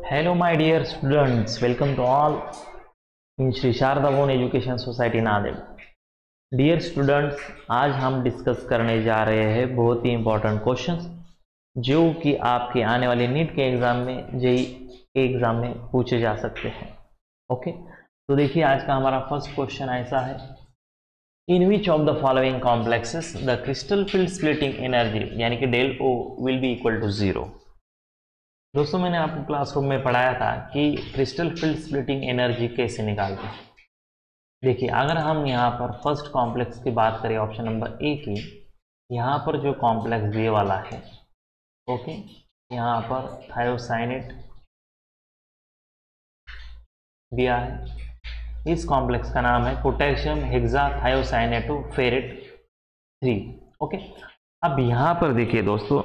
Hello, my dear students. Welcome to all in Shri Sharda Bhuvan Education Society Nanded. Dear students, आज हम discuss करने जा रहे हैं बहुत ही इंपॉर्टेंट क्वेश्चंस जो कि आपके आने वाले नीट के एग्जाम में, जेई के एग्जाम में पूछे जा सकते हैं। ओके, तो देखिए आज का हमारा फर्स्ट क्वेश्चन ऐसा है, in which of the following complexes the crystal field splitting energy यानी कि del o will be equal to 0। दोस्तों, मैंने आपको क्लासरूम में पढ़ाया था कि क्रिस्टल फील्ड स्प्लिटिंग एनर्जी कैसे निकालते हैं। देखिए, अगर हम यहाँ पर फर्स्ट कॉम्प्लेक्स की बात करें, ऑप्शन नंबर ए की, यहाँ पर जो कॉम्प्लेक्स ये वाला है, ओके, यहाँ पर थायोसाइनेट दिया है। इस कॉम्प्लेक्स का नाम है पोटेशियम हेक्साथायोसाइनेटोफेरेट 3। ओके, अब यहाँ पर देखिए दोस्तों,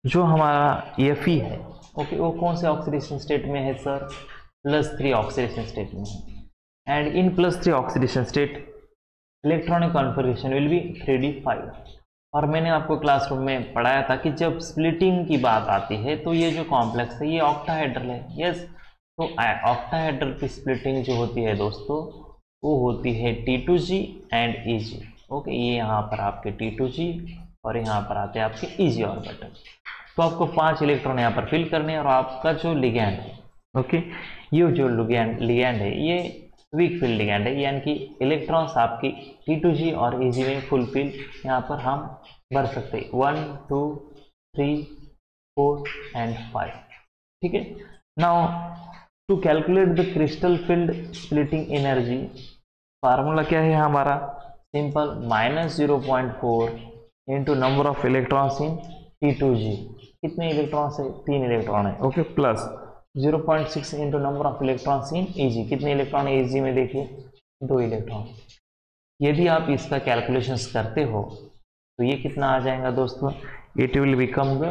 जो हमारा Fe है, ओके, वो कौन से ऑक्सीडेशन स्टेट में है सर? +3 ऑक्सीडेशन स्टेट में है। And in +3 oxidation state electronic configuration will be 3d5। और मैंने आपको क्लासरूम में पढ़ाया था कि जब स्प्लिटिंग की बात आती है तो ये जो कॉम्प्लेक्स है ये ऑक्टाहेड्रल है। यस, तो ऑक्टाहेड्रल की स्प्लिटिंग जो होती है दोस्तों, वो होती है T2G एंड Eg। ओके, ये यहाँ पर आपके T2G और यहाँ पर आते हैं आपके Eg ऑर्बिटल। तो आपको 5 इलेक्ट्रॉन यहाँ पर फिल करने हैं और आपका जो लिगैंड है, ओके, ये जो लिगैंड है ये वीक फील्ड लिगैंड है, यानी कि इलेक्ट्रॉन्स आपकी T2G और Eg में फुल फिल यहाँ पर हम भर सकते हैं 1 2 3 4 एंड 5। ठीक है, now to calculate the crystal field splitting energy, formula क्या है हमारा? Simple, -0.4 into number of electrons in T2G। कितने इलेक्ट्रॉन्स है? 3 इलेक्ट्रॉन है। Okay, plus 0.6 into number of electrons in Eg। कितने इलेक्ट्रॉन है Eg में? देखिए 2 इलेक्ट्रॉन। यदि आप इसका कैलकुलेशंस करते हो तो ये कितना आ जाएगा दोस्तों? It will become the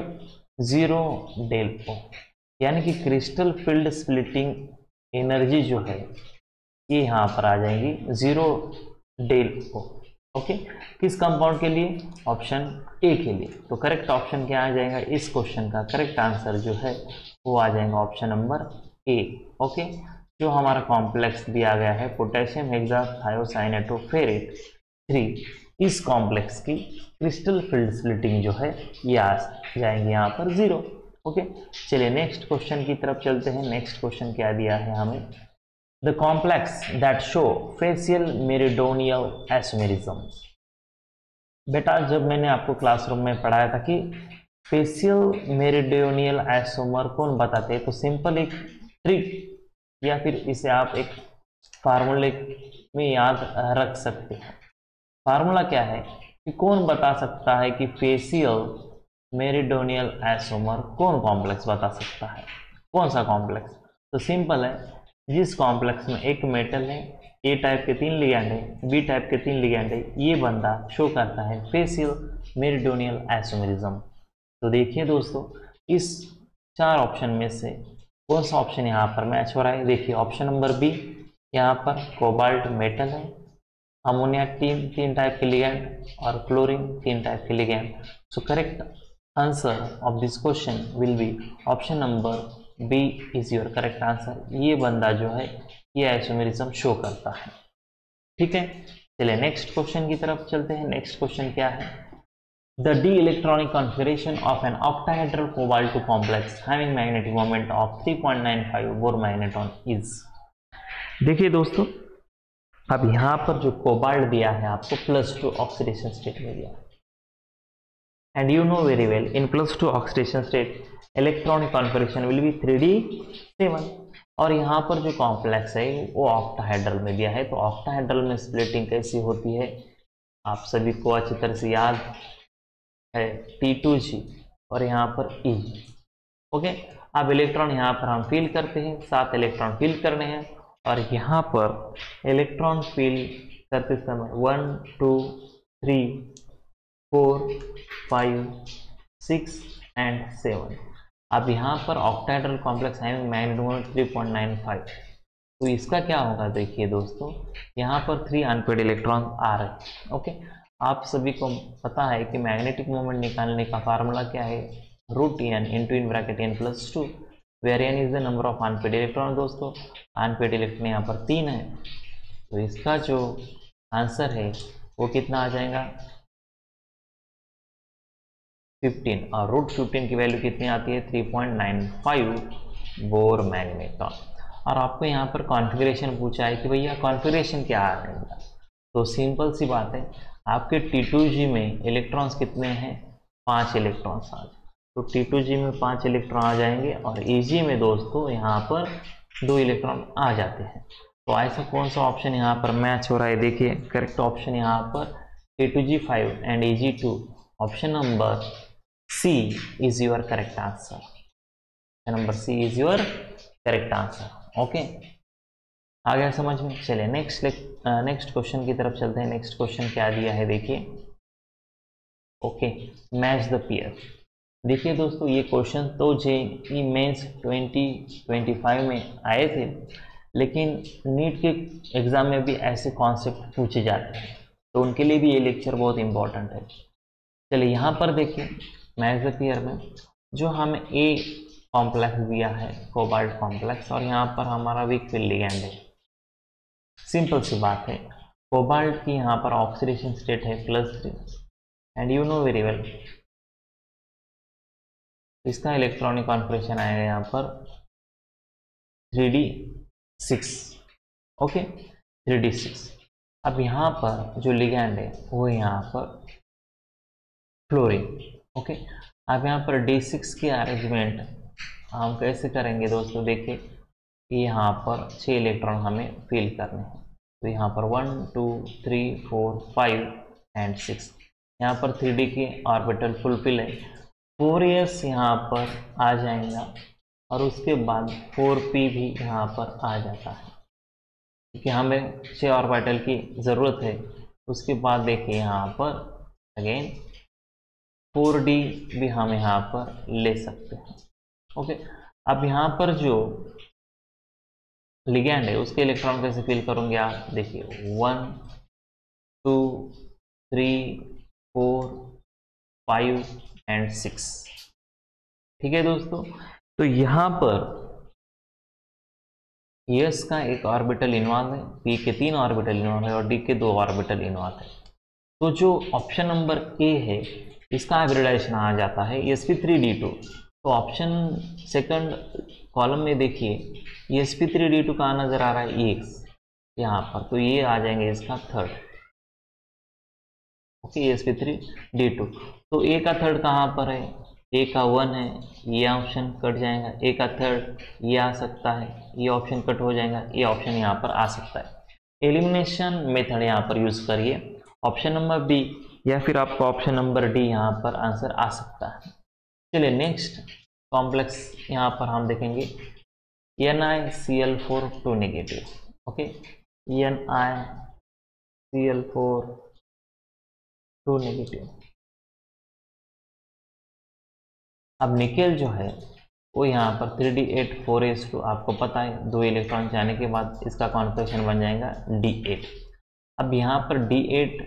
0 del O, यानी कि क्रिस्टल फील्ड स्प्लिटिंग एनर्जी जो है ये यहाँ पर आ जाएंगी 0 डेल ओ। ओके, किस कंपाउंड के लिए? ऑप्शन ए के लिए। तो करेक्ट ऑप्शन क्या आ जाएगा? इस क्वेश्चन का करेक्ट आंसर जो है वो आ जाएगा ऑप्शन नंबर ए। ओके, जो हमारा कॉम्प्लेक्स दिया गया है पोटेशियम हेक्साथायोसाइनेटोफेरेट 3, इस कॉम्प्लेक्स की क्रिस्टल फील्ड स्प्लिटिंग जो है ये आ जाएंगे यहाँ पर 0। ओके, चलिए नेक्स्ट क्वेश्चन की तरफ चलते हैं। नेक्स्ट क्वेश्चन क्या दिया है हमें? The complex that show facial meridional asomerism। बेटा, जब मैंने आपको क्लासरूम में पढ़ाया था कि फेशियल मेरिडियोनियल आइसोमर कौन बताते हैं, तो सिंपल एक ट्रिक या फिर इसे आप एक फार्मूले में याद रख सकते हैं। फार्मूला क्या है कि कौन बता सकता है कि फेशियल मेरिडियोनियल आइसोमर कौन कॉम्प्लेक्स बता सकता है? कौन सा कॉम्प्लेक्स? तो सिंपल है, जिस कॉम्प्लेक्स में एक मेटल है, ए टाइप के 3 लिगैंड है, बी टाइप के 3 लिगैंड है, ये बंदा शो करता है फेशियल मेरिडियोनियल आइसोमेरिज्म। तो देखिए दोस्तों, इस 4 ऑप्शन में से कौन सा ऑप्शन यहाँ पर मैच हो रहा है? देखिए ऑप्शन नंबर बी, यहाँ पर कोबाल्ट मेटल है, अमोनिया 3 टाइप के लिगैंड और क्लोरीन 3 टाइप के ligand. So correct answer of this question will be option number B is your correct answer. ये बंदा जो है ये आइसोमेरिज्म शो करता है। ठीक है, चलिए नेक्स्ट क्वेश्चन की तरफ चलते हैं। नेक्स्ट क्वेश्चन क्या है? The d electronic configuration of an octahedral cobalt 2 complex having magnetic moment of 3.95 Bohr magnetron is. देखिए दोस्तों, अब यहाँ पर जो कोबाल्ट दिया है आपको +2 ऑक्सीडेशन स्टेट में दिया, and you know very well in +2 oxidation state electronic configuration will be 3d7। और यहाँ पर जो कॉम्प्लेक्स है वो ऑक्टाहेड्रल में दिया है। तो ऑक्टाहेड्रल में स्प्लिटिंग कैसी होती है आप सभी को अच्छी तरह से याद है, T2G और यहाँ पर Eg। ओके, अब इलेक्ट्रॉन यहाँ पर हम फिल करते हैं, 7 इलेक्ट्रॉन फिल करने हैं, और यहाँ पर इलेक्ट्रॉन फिल करते समय 1 2 3 4 5 6 एंड 7। अब यहाँ पर ऑक्टाहेड्रल कॉम्प्लेक्स है मैग्नेटिक मोमेंट 3.95। तो इसका क्या होगा? देखिए दोस्तों, यहाँ पर 3 अनपेड इलेक्ट्रॉन आ रहे हैं। ओके, आप सभी को पता है कि मैग्नेटिक मोमेंट निकालने का फार्मूला क्या है? √n into in bracket n +2। Where n is the number of unpaired electron. दोस्तों अनपेड इलेक्ट्रॉन यहाँ पर 3 है, तो इसका जो आंसर है वो कितना आ जाएगा 15, और रूट 15 की वैल्यू कितनी आती है 3.95 बोर मैग्नेट्रॉन। और आपको यहाँ पर कॉन्फ़िगरेशन पूछा है कि भैया कॉन्फ़िगरेशन क्या आ रहेगा, तो सिंपल सी बात है, आपके T2G में इलेक्ट्रॉन्स कितने हैं 5 इलेक्ट्रॉन्स आ जाए, तो T2G में 5 इलेक्ट्रॉन आ जाएंगे और EG में दोस्तों यहाँ पर 2 इलेक्ट्रॉन आ जाते हैं। तो ऐसा कौन सा ऑप्शन यहाँ पर मैच हो रहा है, देखिए करेक्ट ऑप्शन यहाँ पर T2G5 and EG2, option number C is your correct answer. Option number C is your correct answer. Okay, आ गया समझ में। चलिए नेक्स्ट क्वेश्चन की तरफ चलते हैं। नेक्स्ट क्वेश्चन क्या दिया है देखिए। Okay, match the pair. देखिए दोस्तों ये क्वेश्चन तो जेईई मेंस 2025 में आए थे, लेकिन नीट के एग्जाम में भी ऐसे कॉन्सेप्ट पूछे जाते हैं, तो उनके लिए भी ये लेक्चर बहुत इंपॉर्टेंट है। चलिए यहाँ पर देखिए मैच द पेयर में जो हमें ए कॉम्प्लेक्स दिया है कोबाल्ट कॉम्प्लेक्स, और यहाँ पर हमारा वीक फील्ड लिगैंड है। सिंपल सी बात है, कोबाल्ट की यहाँ पर ऑक्सीडेशन स्टेट है +3 and you know very well इसका इलेक्ट्रॉनिक कॉन्फिगरेशन आएगा यहाँ पर 3d6। Okay 3d6। अब यहाँ पर जो लिगैंड है वो यहाँ पर फ्लोरीन। ओके, अब यहाँ पर D6 की अरेंजमेंट हम कैसे करेंगे दोस्तों, देखिए यहाँ पर 6 इलेक्ट्रॉन हमें फिल करने हैं, तो यहाँ पर 1 2 3 4 5 एंड 6। यहाँ पर 3d की ऑर्बिटल फुलफिल है, 4s यहाँ पर आ जाएगा और उसके बाद 4p भी यहाँ पर आ जाता है, क्योंकि हमें 6 ऑर्बिटल की ज़रूरत है। उसके बाद देखिए यहाँ पर अगेन 4d भी हम यहाँ पर ले सकते हैं। ओके, अब यहाँ पर जो लिगैंड है उसके इलेक्ट्रॉन कैसे फिल करोगे आप, देखिए 1 2 3 4 5 एंड 6। ठीक है दोस्तों, तो यहाँ पर S का एक ऑर्बिटल इन्वॉल्व है, P के 3 ऑर्बिटल इन्वॉल्व है और D के 2 ऑर्बिटल इन्वॉल्व है। तो जो ऑप्शन नंबर A है इसका हाइब्रिडाइजेशन आ जाता है sp3d2। तो ऑप्शन सेकंड कॉलम में देखिए sp3d2 कहाँ नजर आ रहा है EX यहाँ पर, तो ये आ जाएंगे इसका थर्ड। ओके sp3d2, तो A का थर्ड कहाँ पर है, A का 1 है, ये ऑप्शन कट जाएगा, A का थर्ड ये आ सकता है, ये ऑप्शन कट हो जाएगा, ये ऑप्शन यहाँ पर आ सकता है। एलिमिनेशन मेथड यहाँ पर यूज करिए, ऑप्शन नंबर B या फिर आपका ऑप्शन नंबर D यहाँ पर आंसर आ सकता है। चलिए नेक्स्ट कॉम्प्लेक्स यहाँ पर हम देखेंगे NiCl4 2 negative. Okay, NiCl4 2 negative. अब निकेल जो है वो यहाँ पर 3d8 4s2, आपको पता है 2 इलेक्ट्रॉन जाने के बाद इसका कॉन्फिगरेशन बन जाएगा D8। अब यहाँ पर D8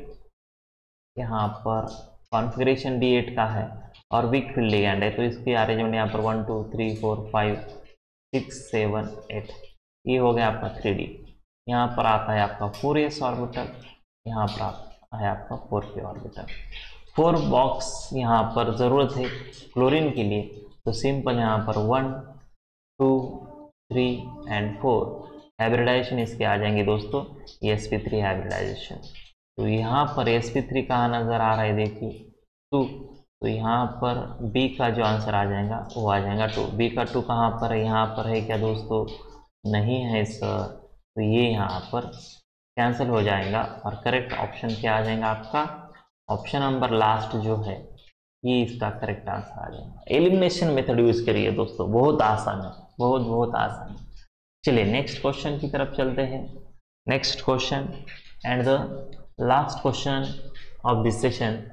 यहाँ पर कॉन्फ़िगरेशन D8 का है और वीक फील्ड लिगैंड है, तो इसकी अरेंजमेंट यहाँ पर 1 2 3 4 5 6 7 8, ये हो गया आपका 3d। यहाँ पर आता है आपका 4s ऑर्बिटल, यहाँ पर आता है आपका 4p ऑर्बिटल। 4 बॉक्स यहाँ पर ज़रूरत है क्लोरीन के लिए, तो सिंपल यहाँ पर 1 2 3 एंड 4 हाइब्रिडाइजेशन इसके आ जाएंगे दोस्तों sp3 हाइब्रिडाइजेशन। तो यहाँ पर sp3 कहाँ नज़र आ रहा है, देखिए 2, तो यहाँ पर B का जो आंसर आ जाएगा वो आ जाएगा 2। B का 2 कहाँ पर है, यहाँ पर है क्या दोस्तों, नहीं है सर, तो ये यहाँ पर कैंसिल हो जाएगा और करेक्ट ऑप्शन क्या आ जाएगा आपका, ऑप्शन नंबर लास्ट जो है ये इसका करेक्ट आंसर आ जाएगा। एलिमिनेशन मेथड यूज करिए दोस्तों, बहुत आसान है, बहुत आसान है। चलिए नेक्स्ट क्वेश्चन की तरफ चलते हैं। Next question and the last question of this session,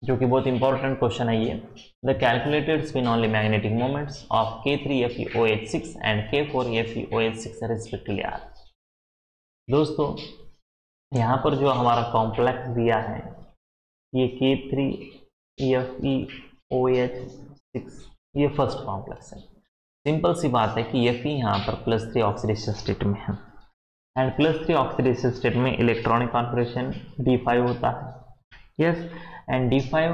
जो कि बहुत इंपॉर्टेंट क्वेश्चन है ये। The calculated spin only magnetic moments of K3FeOH6 and K4FeOH6 respectively are. दोस्तों यहाँ पर जो हमारा कॉम्प्लेक्स दिया है ये K3FeOH6, ये फर्स्ट कॉम्प्लेक्स है। सिंपल सी बात है कि Fe यहाँ पर +3 ऑक्सीडेशन स्टेट में है, एंड +3 ऑक्सीडेशन स्टेट में इलेक्ट्रॉनिक कॉन्फ़िगरेशन D5 होता है। यस, एंड D5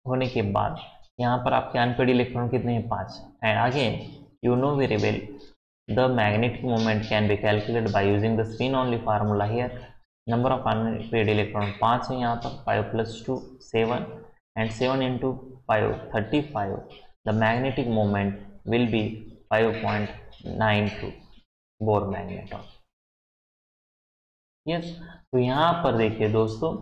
होने के बाद यहाँ पर आपके अनपेड इलेक्ट्रॉन कितने हैं? 5। And again you know very well the magnetic moment can be calculated by using the spin only formula here. Number of unpaired electron 5 है यहाँ पर, 5 + 2 7, and 7 × 5 35। The magnetic moment will be 5.92 bore magnetron. Yes, तो यहाँ पर देखिए दोस्तों,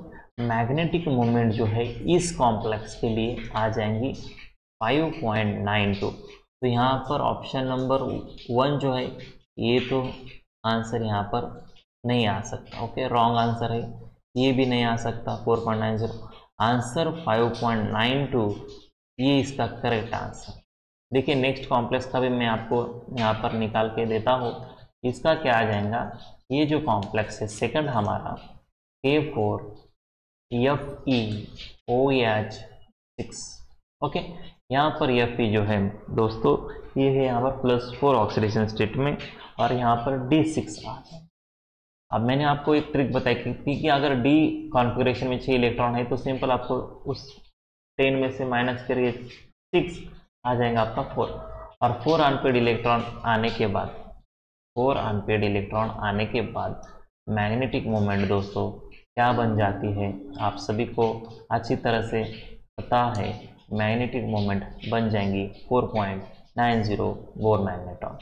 magnetic moment जो है इस कॉम्प्लेक्स के लिए आ जाएंगी 5.92। तो यहाँ पर ऑप्शन नंबर 1 जो है ये तो आंसर यहाँ पर नहीं आ सकता। ओके, रॉन्ग आंसर है। ये भी नहीं आ सकता 4.90, आंसर 5.92 ये इसका करेक्ट आंसर। देखिए नेक्स्ट कॉम्प्लेक्स का भी मैं आपको यहाँ पर निकाल के देता हूँ। इसका क्या आ जाएगा, ये जो कॉम्प्लेक्स है सेकंड हमारा Fe(OH)6। ओके, यहाँ पर Fe जो है दोस्तों ये है यहाँ पर +4 ऑक्सीडेशन स्टेट में, और यहाँ पर D6 आ जाए। अब मैंने आपको एक ट्रिक बताई कि अगर D कॉन्फ़िगरेशन में 6 इलेक्ट्रॉन है तो सिंपल आपको उस 10 में से माइनस करिए 6 आ जाएगा आपका 4, और 4 अनपेड इलेक्ट्रॉन आने के बाद मैग्नेटिक मोमेंट दोस्तों क्या बन जाती है, आप सभी को अच्छी तरह से पता है। मैग्नेटिक मोमेंट बन जाएंगी 4.90 बोर मैग्नेट्रॉन।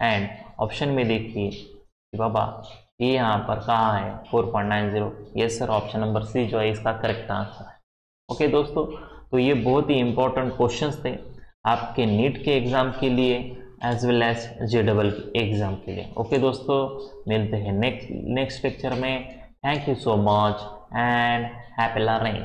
एंड ऑप्शन में देखिए कि बाबा ये यहाँ पर कहाँ है 4.90। Yes sir, option number C जो है इसका करेक्ट आंसर है। ओके दोस्तों, तो ये बहुत ही इंपॉर्टेंट क्वेश्चंस थे आपके नीट के एग्ज़ाम के लिए as well as JEE exam के लिए। ओके दोस्तों, मिलते हैं नेक्स्ट लेक्चर में। Thank you so much and happy learning.